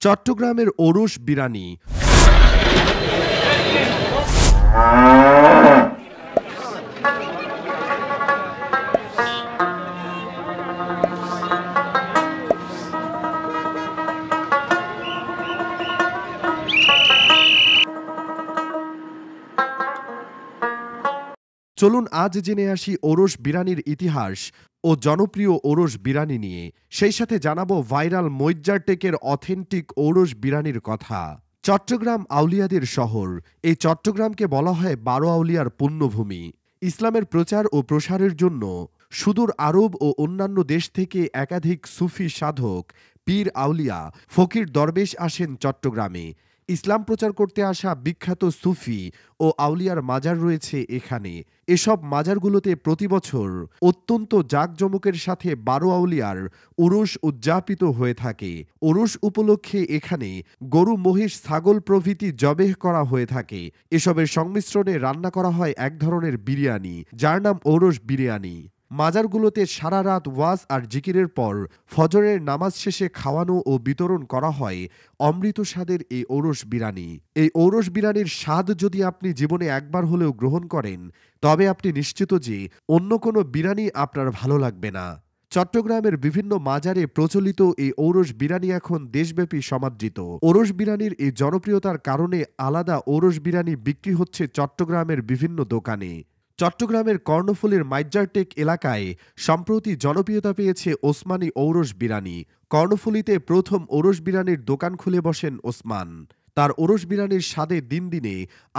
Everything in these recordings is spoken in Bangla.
চট্টগ্রামের ওরস বিরানি। চলুন আজ জেনে আসি ওরস বিরানির ইতিহাস ও জনপ্রিয় ওরস বিরানি নিয়ে। সেই সাথে জানাবো ভাইরাল মইজ্জারটেকের অথেন্টিক ওরস বিরানির কথা। চট্টগ্রাম আউলিয়াদের শহর। এই চট্টগ্রামকে বলা হয় ১২ আউলিয়ার পুণ্যভূমি। ইসলামের প্রচার ও প্রসারের জন্য সুদূর আরব ও অন্যান্য দেশ থেকে একাধিক সুফি সাধক, পীর আউলিয়া, ফকির দরবেশ আসেন চট্টগ্রামে। ইসলাম প্রচার করতে আসা বিখ্যাত সুফি ও আউলিয়ার মাজার রয়েছে এখানে। এসব মাজারগুলোতে প্রতিবছর অত্যন্ত জাঁকজমকের সাথে ১২ আউলিয়ার উরুস উদযাপিত হয়ে থাকে। উরুস উপলক্ষে এখানে গরু, মহিষ, ছাগল প্রভৃতি জবেহ করা হয়ে থাকে। এসবের সংমিশ্রণে রান্না করা হয় এক ধরনের বিরিয়ানি, যার নাম ওরস বিরিয়ানি। মাজারগুলোতে সারা রাত ওয়াজ আর জিকিরের পর ফজরের নামাজ শেষে খাওয়ানো ও বিতরণ করা হয় অমৃত স্বাদের এই ওরস বিরানি। এই ওরস বিরানির স্বাদ যদি আপনি জীবনে একবার হলেও গ্রহণ করেন, তবে আপনি নিশ্চিত যে অন্য কোনো বিরানি আপনার ভালো লাগবে না। চট্টগ্রামের বিভিন্ন মাজারে প্রচলিত এই ওরস বিরানি এখন দেশব্যাপী সমাদৃত। ওরস বিরানির এই জনপ্রিয়তার কারণে আলাদা ওরস বিরানি বিক্রি হচ্ছে চট্টগ্রামের বিভিন্ন দোকানে। চট্টগ্রামের কর্ণফুলীর মইজ্জারটেক এলাকায় সম্প্রতি জনপ্রিয়তা পেয়েছে ওসমানী ওরস বিরানি। কর্ণফুলীতে প্রথম ওরস বিরানির দোকান খুলে বসেন ওসমান। তার ওরস বিরানির স্বাদে দিন দিনে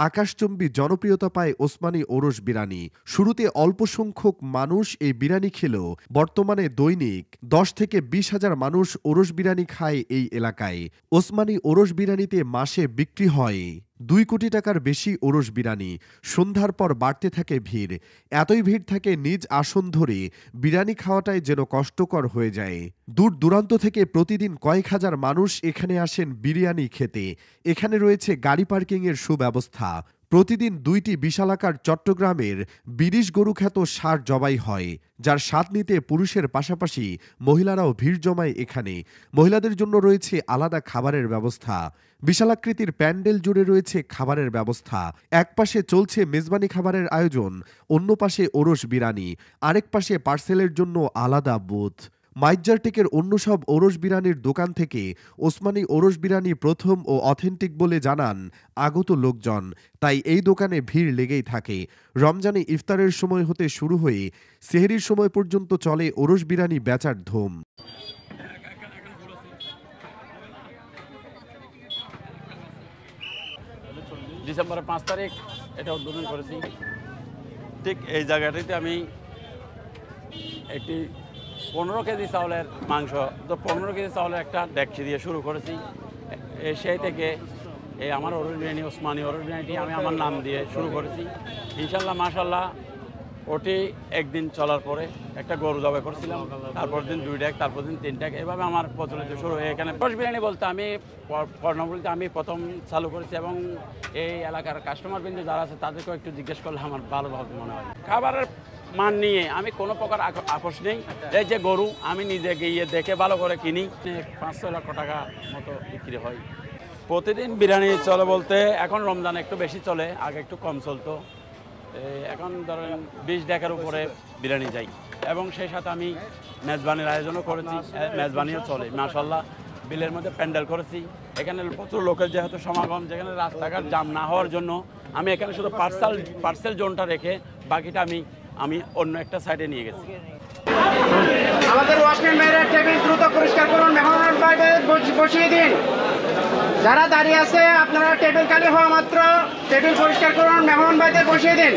আকাশচুম্বী জনপ্রিয়তা পায় ওসমানী ওরস বিরানি। শুরুতে অল্প সংখ্যক মানুষ এই বিরানি খেলেও বর্তমানে দৈনিক ১০ থেকে ২০ হাজার মানুষ ওরস বিরানি খায় এই এলাকায়। ওসমানী ওরস বিরানিতে মাসে বিক্রি হয় ২ কোটি টাকার বেশি ওরস বিরানি। সন্ধ্যার পর বাড়তে থাকে ভিড়। এতই ভিড় থাকে নিজ আসন ধরে বিরানি খাওয়াটাই যেন কষ্টকর হয়ে যায়। দূর দূরান্ত থেকে প্রতিদিন কয়েক হাজার মানুষ এখানে আসেন বিরিয়ানি খেতে। এখানে রয়েছে গাড়ি পার্কিংয়ের সুব্যবস্থা। প্রতিদিন ২টি বিশালাকার চট্টগ্রামের ২০ গরু খ্যাত ষাঁড় জবাই হয়, যার স্বাদ নিতে পুরুষের পাশাপাশি মহিলারাও ভিড় জমায় এখানে। মহিলাদের জন্য রয়েছে আলাদা খাবারের ব্যবস্থা। বিশালাকৃতির প্যান্ডেল জুড়ে রয়েছে খাবারের ব্যবস্থা। এক পাশে চলছে মেজবানি খাবারের আয়োজন, অন্য পাশে ওরস বিরানি, আরেক পাশে পার্সেলের জন্য আলাদা বুথ। মইজ্জারটেকের অন্য সব ওরস বিরানির দোকান থেকে ওসমানী ওরস বিরানি প্রথম ও অথেন্টিক বলে জানান আগত লোকজন। তাই এই দোকানে ভিড় লেগেই থাকে। রমজানে ইফতারের সময় হতে শুরু হয়ে সেহরির সময় পর্যন্ত চলে ওরস বিরানি বেচার ধুম। ডিসেম্বরের ৫ তারিখ এটা উদ্বোধন করেছি। ঠিক এই জায়গাটিতে আমি একটি ১৫ কেজি চাউলের মাংস, তো ১৫ কেজি চাউলের একটা ডেকচি দিয়ে শুরু করেছি। সেই থেকে এই আমার ওরস বিরিয়ানি, ওসমানী ওরস বিরিয়ানিটি আমি আমার নাম দিয়ে শুরু করেছি। ইনশাল্লাহ মাশাল্লাহ ওটি একদিন চলার পরে একটা গরু জবাই করেছিলাম, তারপর দিন ২ ডেক, তারপর দিন ৩ ডেক, এভাবে আমার প্রচলিত শুরু হয়ে এখানে ওরস বিরিয়ানি বলতে আমি কর্ণফুলীতে আমি প্রথম চালু করেছি এবং এই এলাকার কাস্টমার বিন্দু যারা আছে তাদেরকেও একটু জিজ্ঞেস করলে আমার ভালোভাবে মনে হয়। খাবারের মান নিয়ে আমি কোনো প্রকার আপোষ নেই। এই যে গরু আমি নিজে গিয়ে দেখে ভালো করে কিনি, ৫-৬ লক্ষ টাকা মতো বিক্রি হয়। প্রতিদিন বিরিয়ানি চলে বলতে এখন রমজান একটু বেশি চলে, আগে একটু কম চলতো। এখন ধরেন ২০ ডেকের উপরে বিরিয়ানি যাই এবং সেই সাথে আমি মেজবানির আয়োজনও করেছি, মেজবানিও চলে মাশাল্লাহ। বিলের মধ্যে প্যান্ডেল করেছি। এখানে প্রচুর লোকের যেহেতু সমাগম, যেখানে রাস্তাঘাট জাম না হওয়ার জন্য আমি এখানে শুধু পার্সেল জোনটা রেখে বাকিটা আমি অন্য একটা সাইডে নিয়ে গেছি। আমাদের ওয়াচম্যান ভাইরা টেবিল দ্রুত পরিষ্কার করুন, মেহমান ভাইদের বসিয়ে দিন। যারা দাঁড়িয়ে আছে আপনারা টেবিল খালি হওয়া মাত্র টেবিল পরিষ্কার করুন, মেহমান ভাইদের বসিয়ে দিন।